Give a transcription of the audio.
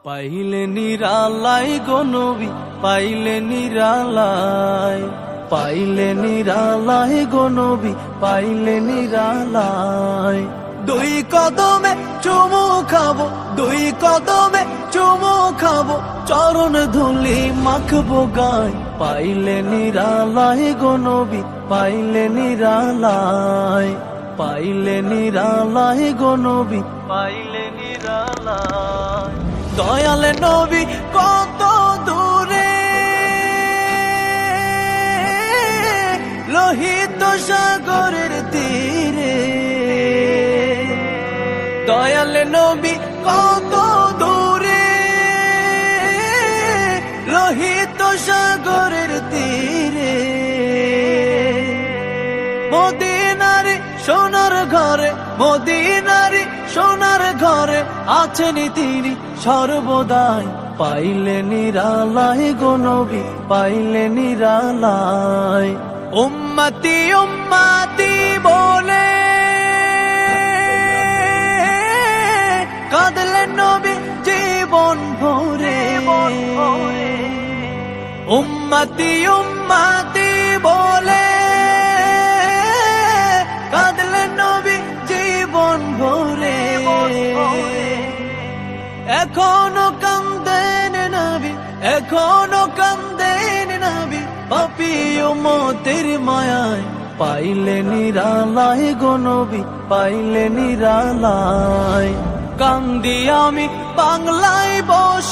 পাইলে নিরালাই গো নবী, পাইলে নিরালাই, পাইলে নিরালাই গো নবী, পাইলে নিরালাই। দুই কদমে চুমু খাবো, দুই কদমে চুমু খাবো, চরণ ধুলি মাখবো গায়। পাইলে নিরালাই গো নবী, পাইলে নিরালাই, পাইলে নিরালাই গো নবী, পাইলে নিরালাই। দয়াল নবী কত দূরে, লোহিত সাগরের তীরে। দয়াল নবী কত দূরে, লোহিত সাগরের তীরে। মদিনারে সোনার ঘরে, মদিনারে সোনার ঘরে আছেন তিনি সর্বদাই। পাইলে নিরালাই গো নবী, পাইলে নিরালাই। উম্মতি উম্মতি বলে কাঁদলেন নবী জীবন ভরে। উম্মতি উম্মতি বলে কাঁদলেন নবী জীবন ভরে। এখনো কান্দেন নবী, এখনো কান্দেন নবী, পাপী উম্মতের মায়ায়। পাইলে নিরালাই গো নবী, পাইলে নিরালাই। কান্দি আমি বাংলায় বস